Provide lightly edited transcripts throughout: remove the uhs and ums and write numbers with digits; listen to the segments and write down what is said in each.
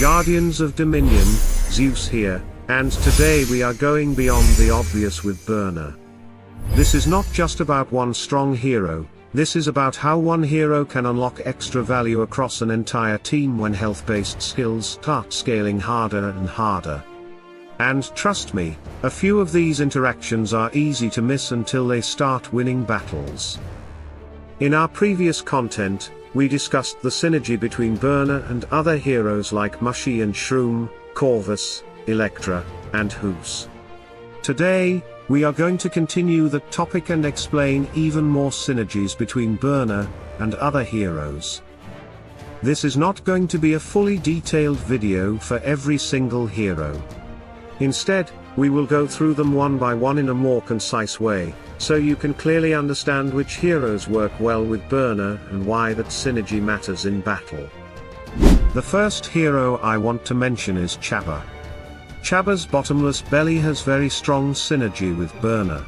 Guardians of Dominion, Zeus here, and today we are going beyond the obvious with Byrna. This is not just about one strong hero, this is about how one hero can unlock extra value across an entire team when health-based skills start scaling harder and harder. And trust me, a few of these interactions are easy to miss until they start winning battles. In our previous content, we discussed the synergy between Byrna and other heroes like Mushy and Shroom, Corvus, Electra, and Hus. Today, we are going to continue the topic and explain even more synergies between Byrna and other heroes. This is not going to be a fully detailed video for every single hero. Instead, we will go through them one by one in a more concise way, so you can clearly understand which heroes work well with Byrna and why that synergy matters in battle. The first hero I want to mention is Chaba. Chaba's bottomless belly has very strong synergy with Byrna.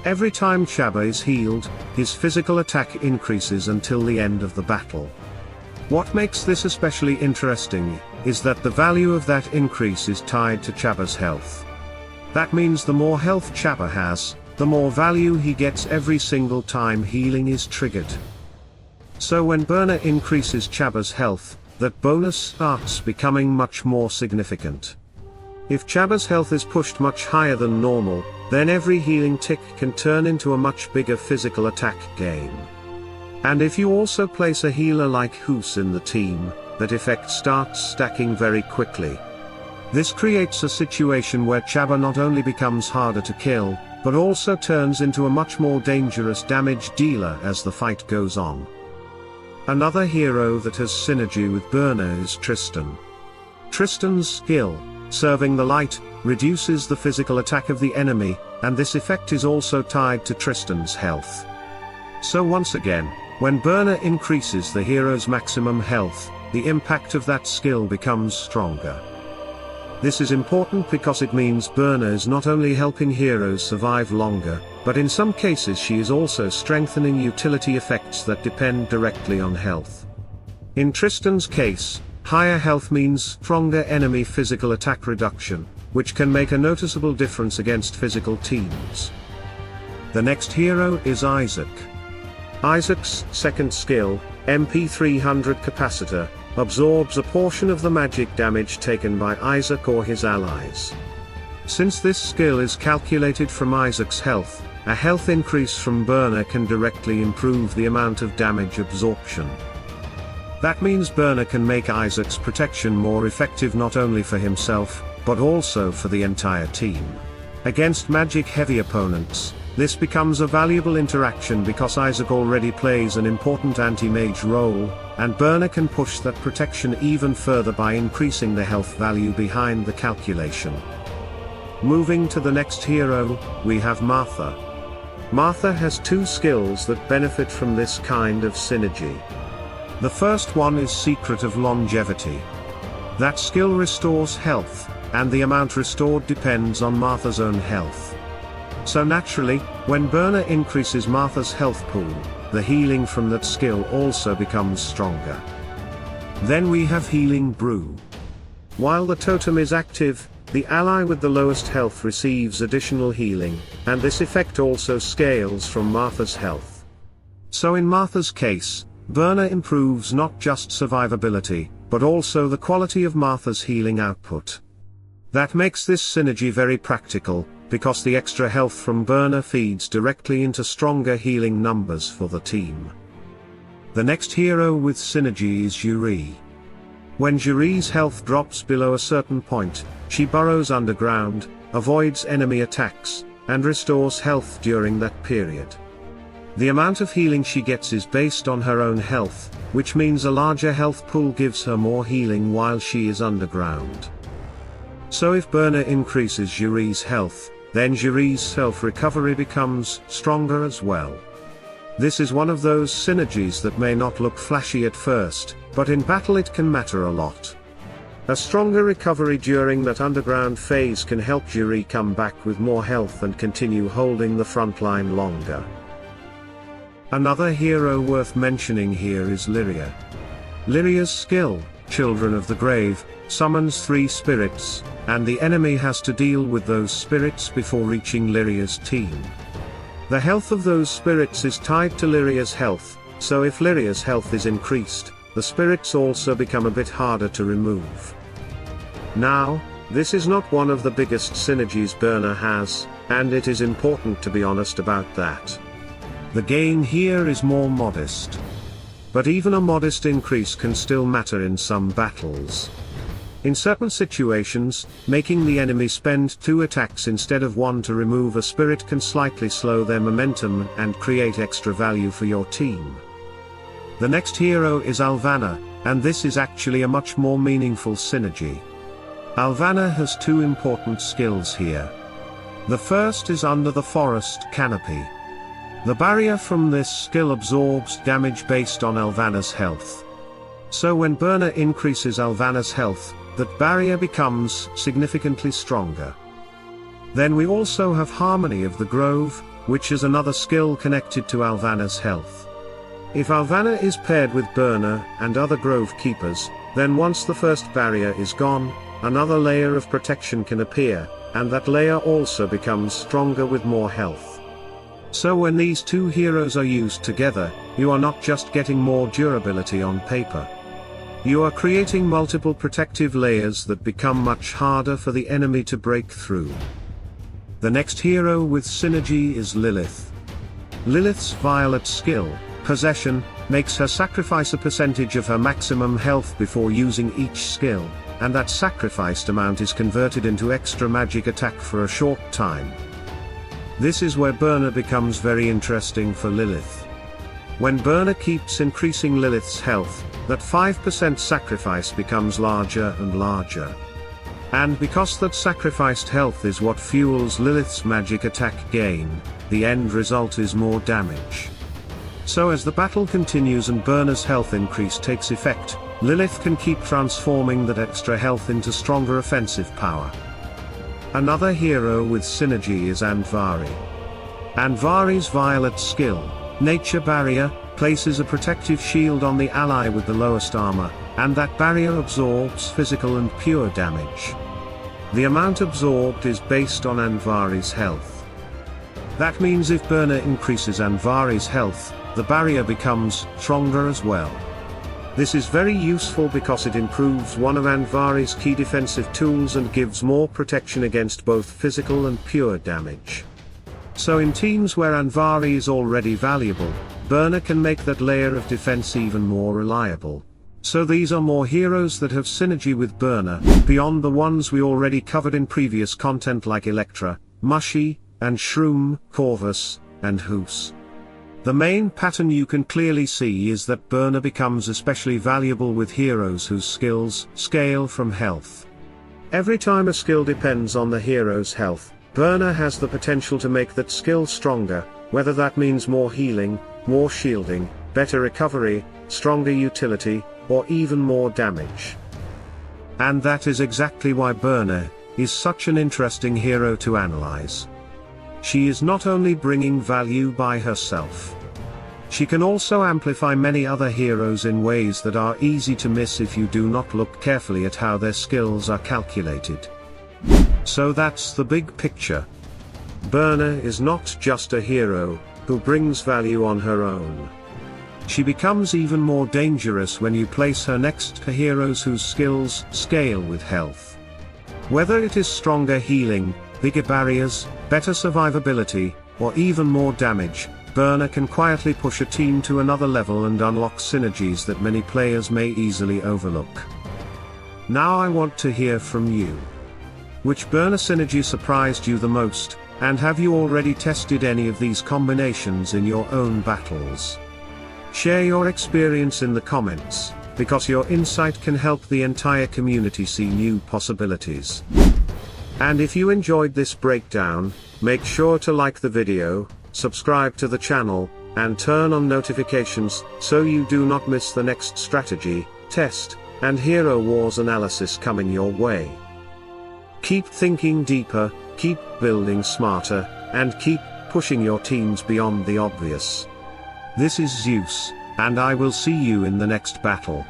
Every time Chaba is healed, his physical attack increases until the end of the battle. What makes this especially interesting is that the value of that increase is tied to Chaba's health. That means the more health Chaba has, the more value he gets every single time healing is triggered. So when Byrna increases Chaba's health, that bonus starts becoming much more significant. If Chaba's health is pushed much higher than normal, then every healing tick can turn into a much bigger physical attack gain. And if you also place a healer like Hus in the team, that effect starts stacking very quickly. This creates a situation where Chaba not only becomes harder to kill, but also turns into a much more dangerous damage dealer as the fight goes on. Another hero that has synergy with Byrna is Tristan. Tristan's skill, Serving the Light, reduces the physical attack of the enemy, and this effect is also tied to Tristan's health. So once again, when Byrna increases the hero's maximum health, the impact of that skill becomes stronger. This is important because it means Byrna is not only helping heroes survive longer, but in some cases she is also strengthening utility effects that depend directly on health. In Tristan's case, higher health means stronger enemy physical attack reduction, which can make a noticeable difference against physical teams. The next hero is Isaac. Isaac's second skill, MP300 Capacitor, absorbs a portion of the magic damage taken by Isaac or his allies. Since this skill is calculated from Isaac's health, a health increase from Byrna can directly improve the amount of damage absorption. That means Byrna can make Isaac's protection more effective not only for himself, but also for the entire team. Against magic-heavy opponents, this becomes a valuable interaction because Isaac already plays an important anti-mage role, and Byrna can push that protection even further by increasing the health value behind the calculation. Moving to the next hero, we have Martha. Martha has two skills that benefit from this kind of synergy. The first one is Secret of Longevity. That skill restores health, and the amount restored depends on Martha's own health. So naturally, when Byrna increases Martha's health pool, the healing from that skill also becomes stronger. Then we have Healing Brew. While the totem is active, the ally with the lowest health receives additional healing, and this effect also scales from Martha's health. So in Martha's case, Byrna improves not just survivability, but also the quality of Martha's healing output. That makes this synergy very practical, because the extra health from Byrna feeds directly into stronger healing numbers for the team. The next hero with synergy is Juri. When Juri's health drops below a certain point, she burrows underground, avoids enemy attacks, and restores health during that period. The amount of healing she gets is based on her own health, which means a larger health pool gives her more healing while she is underground. So if Byrna increases Juri's health, then Juri's self-recovery becomes stronger as well. This is one of those synergies that may not look flashy at first, but in battle it can matter a lot. A stronger recovery during that underground phase can help Juri come back with more health and continue holding the front line longer. Another hero worth mentioning here is Liria. Liria's skill, children of the grave, summons 3 spirits, and the enemy has to deal with those spirits before reaching Liria's team. The health of those spirits is tied to Liria's health, so if Liria's health is increased, the spirits also become a bit harder to remove. Now, this is not one of the biggest synergies Byrna has, and it is important to be honest about that. The gain here is more modest. But even a modest increase can still matter in some battles. In certain situations, making the enemy spend 2 attacks instead of 1 to remove a spirit can slightly slow their momentum and create extra value for your team. The next hero is Alvana, and this is actually a much more meaningful synergy. Alvana has 2 important skills here. The first is under the forest canopy. The barrier from this skill absorbs damage based on Alvana's health. So when Byrna increases Alvana's health, that barrier becomes significantly stronger. Then we also have Harmony of the Grove, which is another skill connected to Alvana's health. If Alvana is paired with Byrna and other grove keepers, then once the first barrier is gone, another layer of protection can appear, and that layer also becomes stronger with more health. So when these 2 heroes are used together, you are not just getting more durability on paper. You are creating multiple protective layers that become much harder for the enemy to break through. The next hero with synergy is Lilith. Lilith's violet skill, Possession, makes her sacrifice a percentage of her maximum health before using each skill, and that sacrificed amount is converted into extra magic attack for a short time. This is where Byrna becomes very interesting for Lilith. When Byrna keeps increasing Lilith's health, that 5% sacrifice becomes larger and larger. And because that sacrificed health is what fuels Lilith's magic attack gain, the end result is more damage. So as the battle continues and Byrna's health increase takes effect, Lilith can keep transforming that extra health into stronger offensive power. Another hero with synergy is Anvari. Anvari's violet skill, Nature Barrier, places a protective shield on the ally with the lowest armor, and that barrier absorbs physical and pure damage. The amount absorbed is based on Anvari's health. That means if Byrna increases Anvari's health, the barrier becomes stronger as well. This is very useful because it improves one of Anvari's key defensive tools and gives more protection against both physical and pure damage. So in teams where Anvari is already valuable, Byrna can make that layer of defense even more reliable. So these are more heroes that have synergy with Byrna, beyond the ones we already covered in previous content like Electra, Mushy, and Shroom, Corvus, and Hoos. The main pattern you can clearly see is that Byrna becomes especially valuable with heroes whose skills scale from health. Every time a skill depends on the hero's health, Byrna has the potential to make that skill stronger, whether that means more healing, more shielding, better recovery, stronger utility, or even more damage. And that is exactly why Byrna is such an interesting hero to analyze. She is not only bringing value by herself. She can also amplify many other heroes in ways that are easy to miss if you do not look carefully at how their skills are calculated. So that's the big picture. Byrna is not just a hero who brings value on her own. She becomes even more dangerous when you place her next to heroes whose skills scale with health. Whether it is stronger healing, bigger barriers, better survivability, or even more damage, Byrna can quietly push a team to another level and unlock synergies that many players may easily overlook. Now I want to hear from you. Which Byrna synergy surprised you the most, and have you already tested any of these combinations in your own battles? Share your experience in the comments, because your insight can help the entire community see new possibilities. And if you enjoyed this breakdown, make sure to like the video, subscribe to the channel, and turn on notifications so you do not miss the next strategy, test, and hero wars analysis coming your way. Keep thinking deeper, keep building smarter, and keep pushing your teams beyond the obvious. This is Zeus, and I will see you in the next battle.